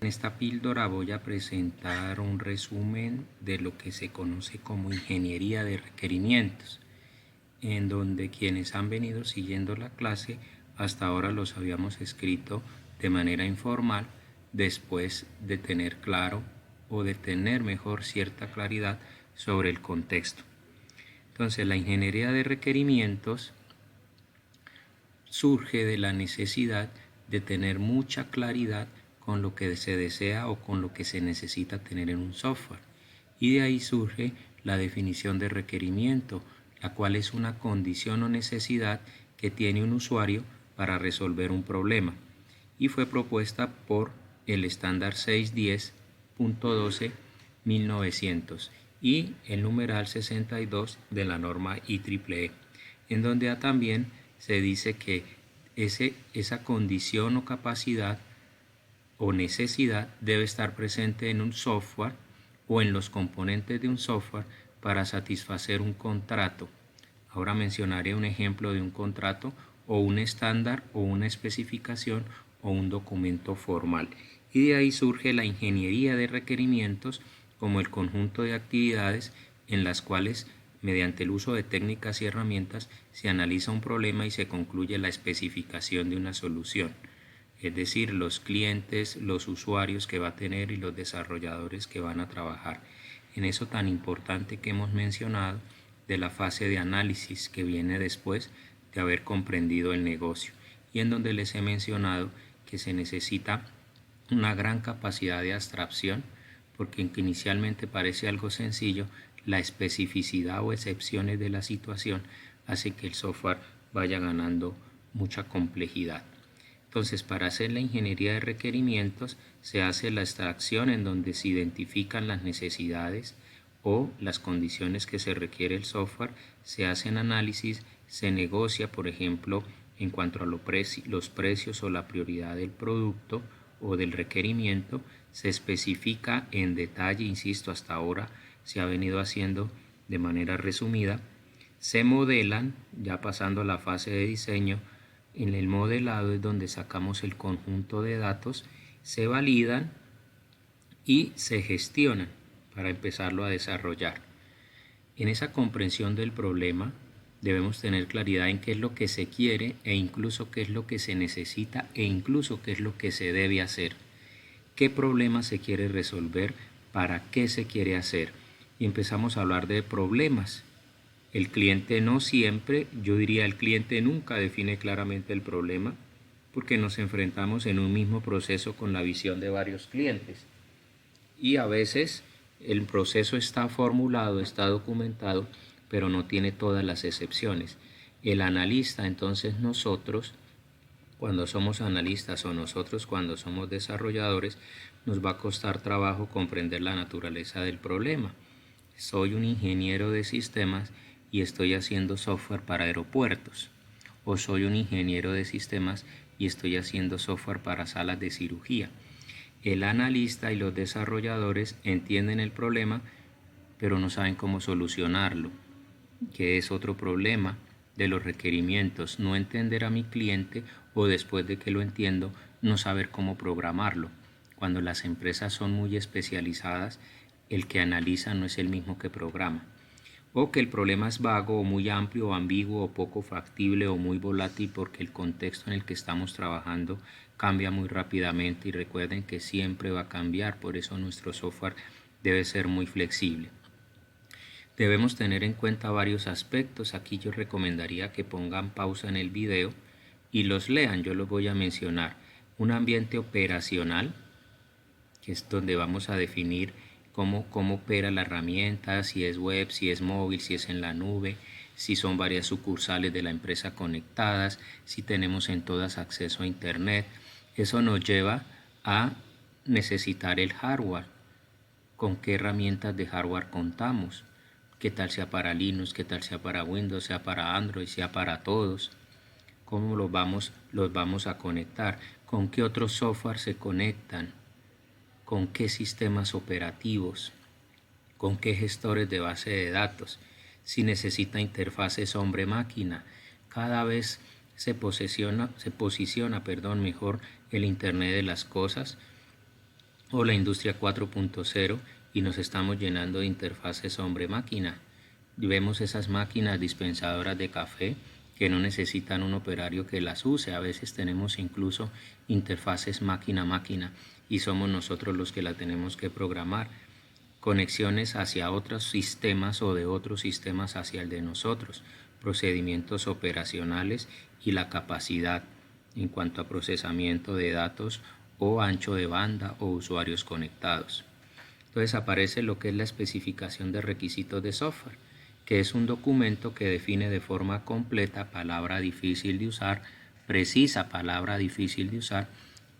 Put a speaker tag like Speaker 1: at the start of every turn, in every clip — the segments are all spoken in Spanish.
Speaker 1: En esta píldora voy a presentar un resumen de lo que se conoce como ingeniería de requerimientos, en donde quienes han venido siguiendo la clase hasta ahora los habíamos escrito de manera informal después de tener claro o de tener mejor cierta claridad sobre el contexto. Entonces, la ingeniería de requerimientos surge de la necesidad de tener mucha claridad con lo que se desea o con lo que se necesita tener en un software. Y de ahí surge la definición de requerimiento, la cual es una condición o necesidad que tiene un usuario para resolver un problema. Y fue propuesta por el estándar 610.12.1900 y el numeral 62 de la norma IEEE, en donde también se dice que esa condición o capacidad o necesidad debe estar presente en un software o en los componentes de un software para satisfacer un contrato. Ahora mencionaré un ejemplo de un contrato o un estándar o una especificación o un documento formal. Y de ahí surge la ingeniería de requerimientos como el conjunto de actividades en las cuales, mediante el uso de técnicas y herramientas, se analiza un problema y se concluye la especificación de una solución. Es decir, los clientes, los usuarios que va a tener y los desarrolladores que van a trabajar en eso tan importante que hemos mencionado de la fase de análisis que viene después de haber comprendido el negocio, y en donde les he mencionado que se necesita una gran capacidad de abstracción, porque aunque inicialmente parece algo sencillo, la especificidad o excepciones de la situación hace que el software vaya ganando mucha complejidad. Entonces, para hacer la ingeniería de requerimientos se hace la extracción en donde se identifican las necesidades o las condiciones que se requiere el software, se hacen análisis, se negocia, por ejemplo, en cuanto a los precios o la prioridad del producto o del requerimiento, se especifica en detalle, insisto, hasta ahora se ha venido haciendo de manera resumida, se modelan, ya pasando a la fase de diseño. En el modelado es donde sacamos el conjunto de datos, se validan y se gestionan para empezarlo a desarrollar. En esa comprensión del problema debemos tener claridad en qué es lo que se quiere e incluso qué es lo que se necesita e incluso qué es lo que se debe hacer. ¿Qué problema se quiere resolver? ¿Para qué se quiere hacer? Y empezamos a hablar de problemas. El cliente no siempre, yo diría el cliente nunca define claramente el problema, porque nos enfrentamos en un mismo proceso con la visión de varios clientes. Y a veces el proceso está formulado, está documentado, pero no tiene todas las excepciones. El analista, entonces nosotros, cuando somos analistas o nosotros cuando somos desarrolladores, nos va a costar trabajo comprender la naturaleza del problema. Soy un ingeniero de sistemas y estoy haciendo software para aeropuertos, o soy un ingeniero de sistemas y estoy haciendo software para salas de cirugía. El analista y los desarrolladores entienden el problema, pero no saben cómo solucionarlo, que es otro problema de los requerimientos, no entender a mi cliente o después de que lo entiendo, no saber cómo programarlo. Cuando las empresas son muy especializadas, el que analiza no es el mismo que programa. O que el problema es vago o muy amplio o ambiguo o poco factible o muy volátil porque el contexto en el que estamos trabajando cambia muy rápidamente, y recuerden que siempre va a cambiar, por eso nuestro software debe ser muy flexible. Debemos tener en cuenta varios aspectos. Aquí yo recomendaría que pongan pausa en el video y los lean, yo los voy a mencionar. Un ambiente operacional, que es donde vamos a definir cómo opera la herramienta, si es web, si es móvil, si es en la nube, si son varias sucursales de la empresa conectadas, si tenemos en todas acceso a internet. Eso nos lleva a necesitar el hardware. ¿Con qué herramientas de hardware contamos? ¿Qué tal sea para Linux, qué tal sea para Windows, sea para Android, sea para todos? ¿Cómo los vamos a conectar? ¿Con qué otros software se conectan? ¿Con qué sistemas operativos? ¿Con qué gestores de base de datos? Si necesita interfaces hombre-máquina. Cada vez se posiciona mejor el Internet de las cosas o la industria 4.0 y nos estamos llenando de interfaces hombre-máquina. Vemos esas máquinas dispensadoras de café que no necesitan un operario que las use. A veces tenemos incluso interfaces máquina-máquina y somos nosotros los que la tenemos que programar. Conexiones hacia otros sistemas o de otros sistemas hacia el de nosotros. Procedimientos operacionales y la capacidad en cuanto a procesamiento de datos o ancho de banda o usuarios conectados. Entonces aparece lo que es la especificación de requisitos de software, que es un documento que define de forma completa palabra difícil de usar, precisa palabra difícil de usar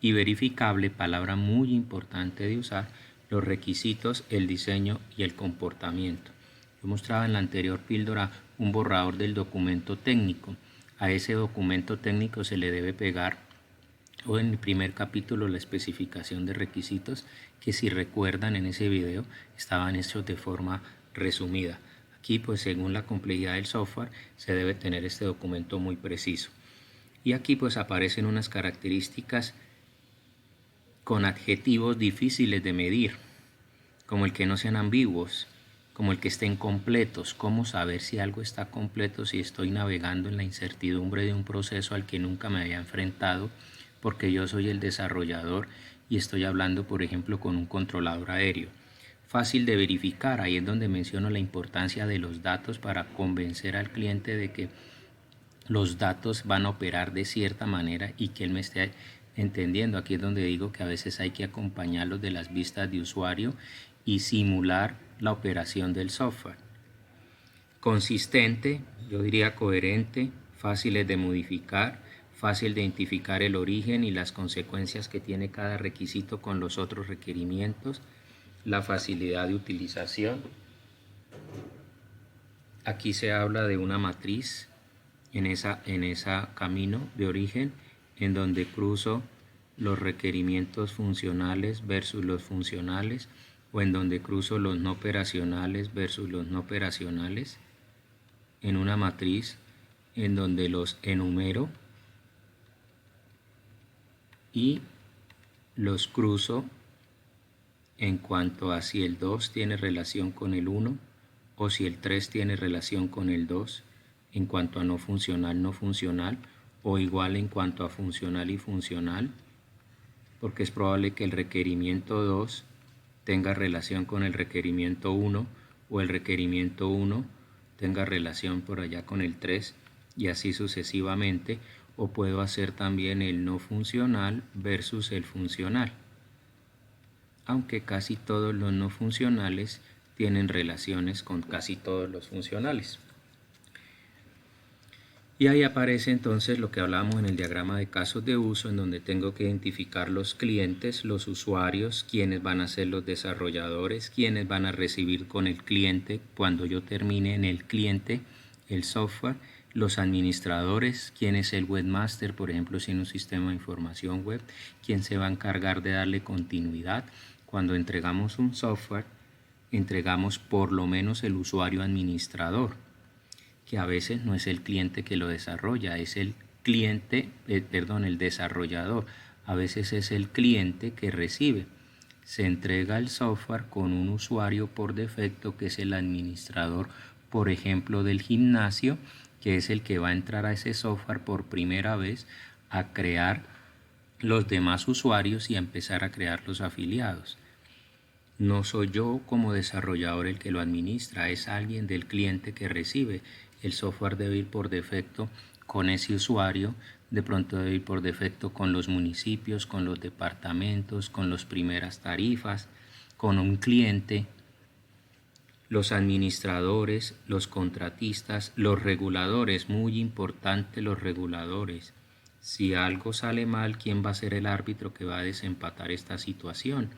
Speaker 1: y verificable palabra muy importante de usar, los requisitos, el diseño y el comportamiento. Yo mostraba en la anterior píldora un borrador del documento técnico. A ese documento técnico se le debe pegar, o en el primer capítulo, la especificación de requisitos, que si recuerdan en ese video estaban hechos de forma resumida. Aquí pues según la complejidad del software se debe tener este documento muy preciso. Y aquí pues aparecen unas características con adjetivos difíciles de medir, como el que no sean ambiguos, como el que estén completos. ¿Cómo saber si algo está completo si estoy navegando en la incertidumbre de un proceso al que nunca me había enfrentado? Porque yo soy el desarrollador y estoy hablando, por ejemplo, con un controlador aéreo. Fácil de verificar, ahí es donde menciono la importancia de los datos para convencer al cliente de que los datos van a operar de cierta manera y que él me esté entendiendo. Aquí es donde digo que a veces hay que acompañarlos de las vistas de usuario y simular la operación del software. Consistente, yo diría coherente, fáciles de modificar, fácil de identificar el origen y las consecuencias que tiene cada requisito con los otros requerimientos, la facilidad de utilización. Aquí se habla de una matriz en esa camino de origen en donde cruzo los requerimientos funcionales versus los funcionales, o en donde cruzo los no operacionales versus los no operacionales, en una matriz en donde los enumero y los cruzo en cuanto a si el 2 tiene relación con el 1 o si el 3 tiene relación con el 2, en cuanto a no funcional, o igual en cuanto a funcional y funcional, porque es probable que el requerimiento 2 tenga relación con el requerimiento 1 o el requerimiento 1 tenga relación por allá con el 3 y así sucesivamente, o puedo hacer también el no funcional versus el funcional, aunque casi todos los no funcionales tienen relaciones con casi todos los funcionales. Y ahí aparece entonces lo que hablábamos en el diagrama de casos de uso, en donde tengo que identificar los clientes, los usuarios, quiénes van a ser los desarrolladores, quiénes van a recibir con el cliente cuando yo termine en el cliente el software, los administradores, quién es el webmaster, por ejemplo, si en un sistema de información web, quién se va a encargar de darle continuidad. Cuando entregamos un software, entregamos por lo menos el usuario administrador, que a veces no es el cliente que lo desarrolla, es el el desarrollador. A veces es el cliente que recibe. Se entrega el software con un usuario por defecto que es el administrador, por ejemplo, del gimnasio, que es el que va a entrar a ese software por primera vez a crear los demás usuarios y a empezar a crear los afiliados. No soy yo como desarrollador el que lo administra, es alguien del cliente que recibe. El software debe ir por defecto con ese usuario, de pronto debe ir por defecto con los municipios, con los departamentos, con las primeras tarifas, con un cliente, los administradores, los contratistas, los reguladores, muy importante los reguladores. Si algo sale mal, ¿quién va a ser el árbitro que va a desempatar esta situación?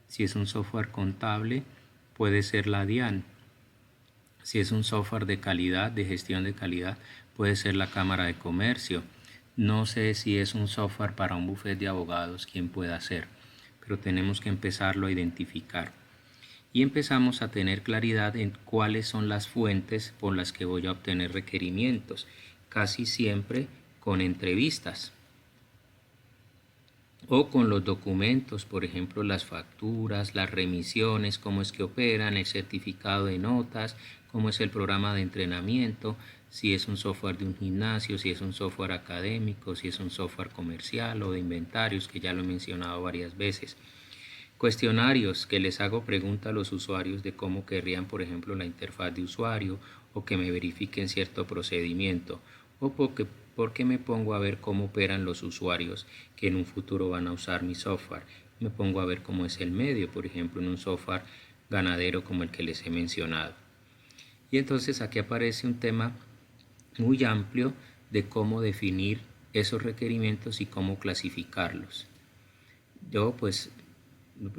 Speaker 1: Si es un software contable, puede ser la DIAN. Si es un software de calidad, de gestión de calidad, puede ser la Cámara de Comercio. No sé si es un software para un bufete de abogados, quién pueda ser, pero tenemos que empezarlo a identificar. Y empezamos a tener claridad en cuáles son las fuentes por las que voy a obtener requerimientos, casi siempre con entrevistas. o con los documentos, por ejemplo, las facturas, las remisiones, cómo es que operan, el certificado de notas, cómo es el programa de entrenamiento, si es un software de un gimnasio, si es un software académico, si es un software comercial o de inventarios, que ya lo he mencionado varias veces. Cuestionarios que les hago pregunta a los usuarios de cómo querrían, por ejemplo, la interfaz de usuario, o que me verifiquen cierto procedimiento, o porque me pongo a ver cómo operan los usuarios que en un futuro van a usar mi software. Me pongo a ver cómo es el medio, por ejemplo, en un software ganadero como el que les he mencionado. Y entonces aquí aparece un tema muy amplio de cómo definir esos requerimientos y cómo clasificarlos. Yo pues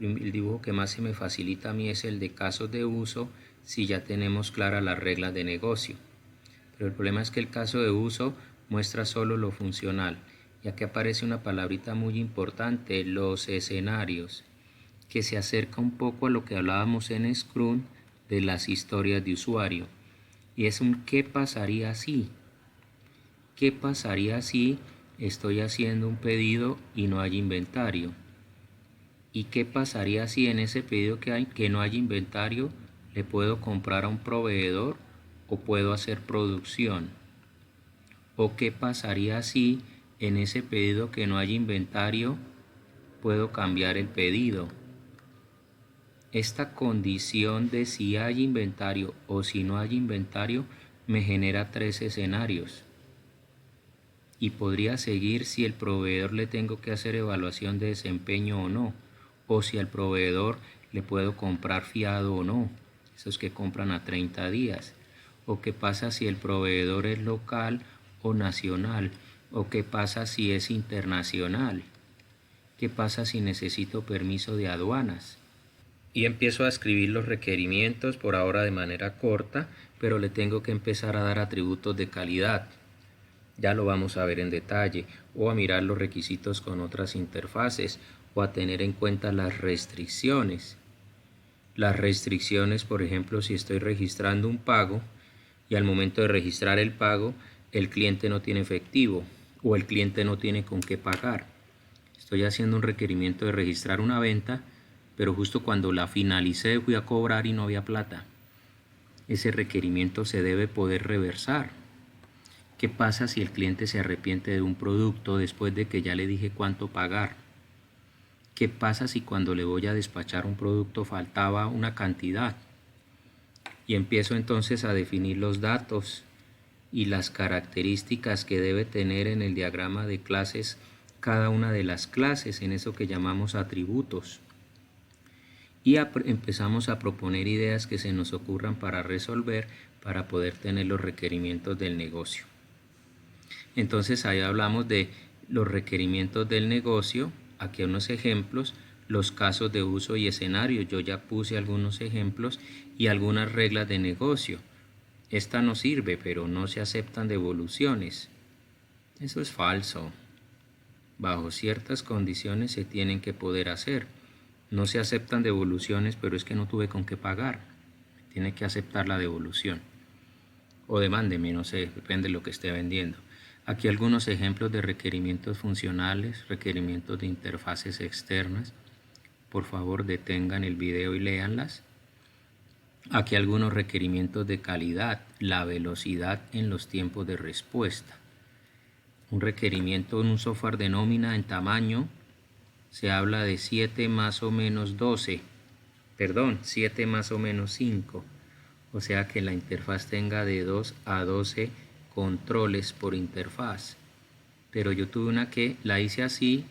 Speaker 1: el dibujo que más se me facilita a mí es el de casos de uso, si ya tenemos claras las reglas de negocio. Pero el problema es que el caso de uso muestra solo lo funcional. Y aquí aparece una palabrita muy importante, los escenarios, que se acerca un poco a lo que hablábamos en Scrum de las historias de usuario. Y es un ¿qué pasaría si? ¿Qué pasaría si estoy haciendo un pedido y no hay inventario? ¿Y qué pasaría si en ese pedido que no hay inventario le puedo comprar a un proveedor o puedo hacer producción? ¿O qué pasaría si en ese pedido que no hay inventario puedo cambiar el pedido? Esta condición de si hay inventario o si no hay inventario me genera 3 escenarios. Y podría seguir si el proveedor le tengo que hacer evaluación de desempeño o no, o si al proveedor le puedo comprar fiado o no, esos que compran a 30 días, o qué pasa si el proveedor es local o nacional, o qué pasa si es internacional, qué pasa si necesito permiso de aduanas. Y empiezo a escribir los requerimientos por ahora de manera corta, pero le tengo que empezar a dar atributos de calidad. Ya lo vamos a ver en detalle, o a mirar los requisitos con otras interfaces, o a tener en cuenta las restricciones. Las restricciones, por ejemplo, si estoy registrando un pago y al momento de registrar el pago, el cliente no tiene efectivo o el cliente no tiene con qué pagar. Estoy haciendo un requerimiento de registrar una venta, pero justo cuando la finalicé fui a cobrar y no había plata. Ese requerimiento se debe poder reversar. ¿Qué pasa si el cliente se arrepiente de un producto después de que ya le dije cuánto pagar? ¿Qué pasa si cuando le voy a despachar un producto faltaba una cantidad? Y empiezo entonces a definir los datos y las características que debe tener en el diagrama de clases cada una de las clases, en eso que llamamos atributos. Y empezamos a proponer ideas que se nos ocurran para resolver, para poder tener los requerimientos del negocio. Entonces ahí hablamos de los requerimientos del negocio, aquí unos ejemplos, los casos de uso y escenario, yo ya puse algunos ejemplos y algunas reglas de negocio. Esta no sirve, pero no se aceptan devoluciones. Eso es falso. Bajo ciertas condiciones se tienen que poder hacer. No se aceptan devoluciones, pero es que no tuve con qué pagar. Tiene que aceptar la devolución. O demándeme, no sé, depende de lo que esté vendiendo. Aquí algunos ejemplos de requerimientos funcionales, requerimientos de interfaces externas. Por favor, detengan el video y léanlas. Aquí algunos requerimientos de calidad, la velocidad en los tiempos de respuesta. Un requerimiento en un software de nómina en tamaño se habla de 7 más o menos 12, 7 más o menos 5. O sea que la interfaz tenga de 2 a 12 controles por interfaz. Pero yo tuve una que la hice así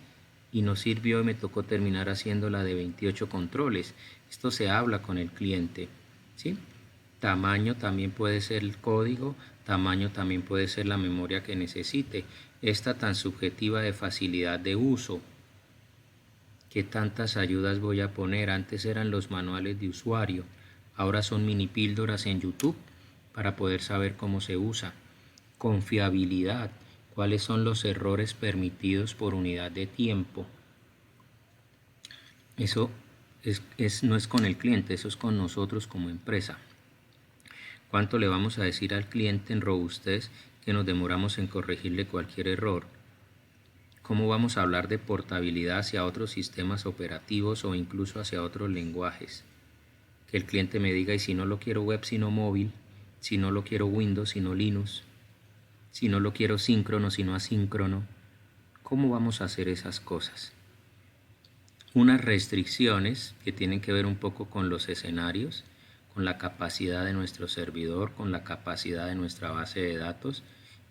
Speaker 1: y no sirvió y me tocó terminar haciéndola de 28 controles. Esto se habla con el cliente, ¿sí? Tamaño también puede ser el código, tamaño también puede ser la memoria que necesite. Esta tan subjetiva de facilidad de uso. ¿Qué tantas ayudas voy a poner? Antes eran los manuales de usuario, ahora son mini píldoras en YouTube para poder saber cómo se usa. Confiabilidad, cuáles son los errores permitidos por unidad de tiempo. Eso no es con el cliente, eso es con nosotros como empresa. ¿Cuánto le vamos a decir al cliente en robustez que nos demoramos en corregirle cualquier error? ¿Cómo vamos a hablar de portabilidad hacia otros sistemas operativos o incluso hacia otros lenguajes? Que el cliente me diga, y si no lo quiero web sino móvil, si no lo quiero Windows sino Linux, si no lo quiero síncrono sino asíncrono, ¿cómo vamos a hacer esas cosas? Unas restricciones que tienen que ver un poco con los escenarios, con la capacidad de nuestro servidor, con la capacidad de nuestra base de datos,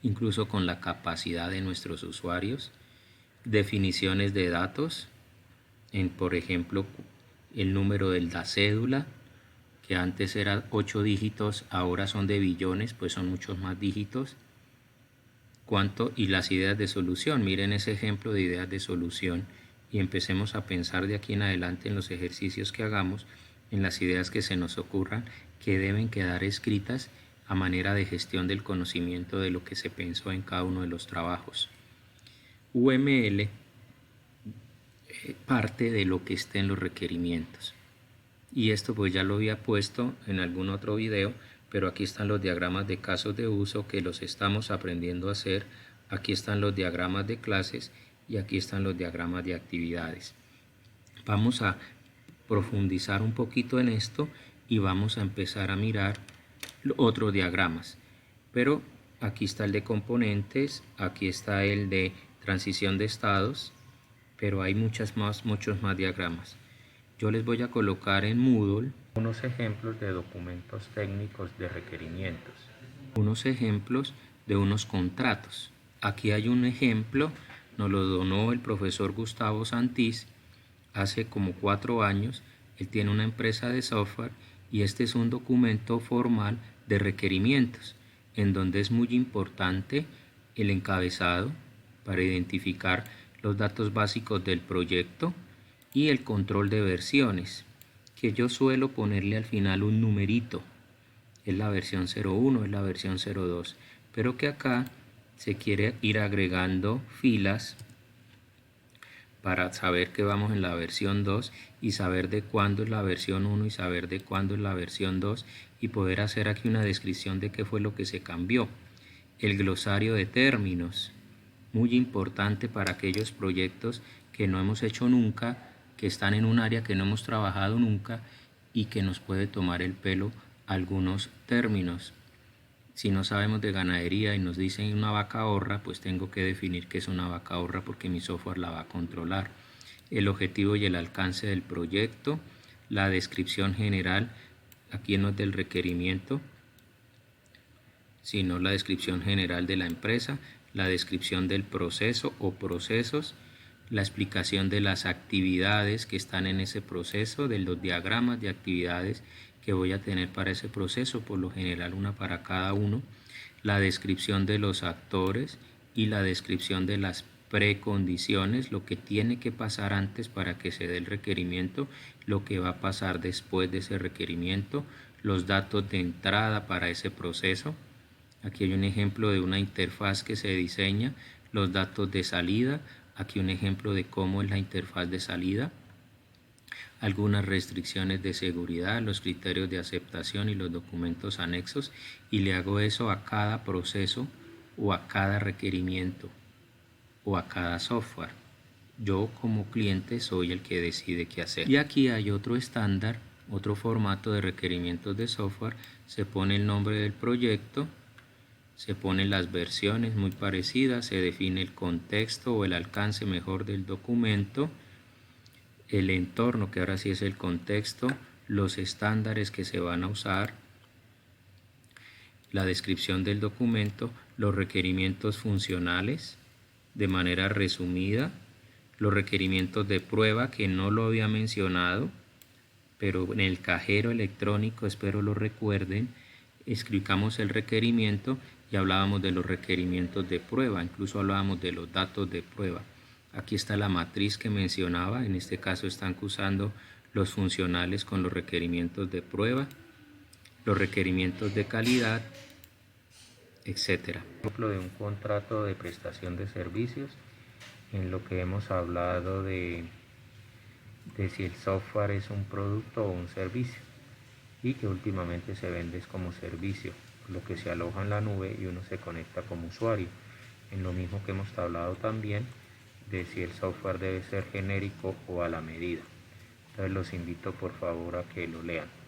Speaker 1: incluso con la capacidad de nuestros usuarios, definiciones de datos, por ejemplo, el número de la cédula, que antes era 8 dígitos, ahora son de billones, pues son muchos más dígitos. Y las ideas de solución, miren ese ejemplo de ideas de solución y empecemos a pensar de aquí en adelante en los ejercicios que hagamos, en las ideas que se nos ocurran, que deben quedar escritas a manera de gestión del conocimiento de lo que se pensó en cada uno de los trabajos. UML parte de lo que esté en los requerimientos. Y esto pues ya lo había puesto en algún otro video, pero aquí están los diagramas de casos de uso que los estamos aprendiendo a hacer. Aquí están los diagramas de clases y aquí están los diagramas de actividades. Vamos a profundizar un poquito en esto y vamos a empezar a mirar otros diagramas. Pero aquí está el de componentes, aquí está el de transición de estados, pero hay muchos más diagramas. Yo les voy a colocar en Moodle unos ejemplos de documentos técnicos de requerimientos, unos ejemplos de unos contratos. Aquí hay un ejemplo, nos lo donó el profesor Gustavo Santís hace como 4 años. Él tiene una empresa de software y este es un documento formal de requerimientos en donde es muy importante el encabezado para identificar los datos básicos del proyecto y el control de versiones, que yo suelo ponerle al final un numerito, es la versión 01, es la versión 02, pero que acá se quiere ir agregando filas para saber que vamos en la versión 2 y saber de cuándo es la versión 1 y saber de cuándo es la versión 2 y poder hacer aquí una descripción de qué fue lo que se cambió. El glosario de términos, muy importante para aquellos proyectos que no hemos hecho nunca, que están en un área que no hemos trabajado nunca y que nos puede tomar el pelo algunos términos. Si no sabemos de ganadería y nos dicen una vaca horra, pues tengo que definir qué es una vaca horra porque mi software la va a controlar. El objetivo y el alcance del proyecto, la descripción general, aquí no es del requerimiento, sino la descripción general de la empresa, la descripción del proceso o procesos, la explicación de las actividades que están en ese proceso, de los diagramas de actividades que voy a tener para ese proceso, por lo general una para cada uno, la descripción de los actores y la descripción de las precondiciones, lo que tiene que pasar antes para que se dé el requerimiento, lo que va a pasar después de ese requerimiento, los datos de entrada para ese proceso. Aquí hay un ejemplo de una interfaz que se diseña, los datos de salida, aquí un ejemplo de cómo es la interfaz de salida, algunas restricciones de seguridad, los criterios de aceptación y los documentos anexos, y le hago eso a cada proceso o a cada requerimiento o a cada software. Yo como cliente soy el que decide qué hacer. Y aquí hay otro estándar, otro formato de requerimientos de software, se pone el nombre del proyecto, se ponen las versiones muy parecidas, se define el contexto o el alcance mejor del documento, el entorno, que ahora sí es el contexto, los estándares que se van a usar, la descripción del documento, los requerimientos funcionales de manera resumida, los requerimientos de prueba que no lo había mencionado, pero en el cajero electrónico, espero lo recuerden, explicamos el requerimiento y hablábamos de los requerimientos de prueba, incluso hablábamos de los datos de prueba. Aquí está la matriz que mencionaba, en este caso están usando los funcionales con los requerimientos de prueba, los requerimientos de calidad, etc. Ejemplo de un contrato de prestación de servicios en lo que hemos hablado de si el software es un producto o un servicio y que últimamente se vende como servicio, lo que se aloja en la nube y uno se conecta como usuario. En lo mismo que hemos hablado también de si el software debe ser genérico o a la medida. Entonces los invito por favor a que lo lean.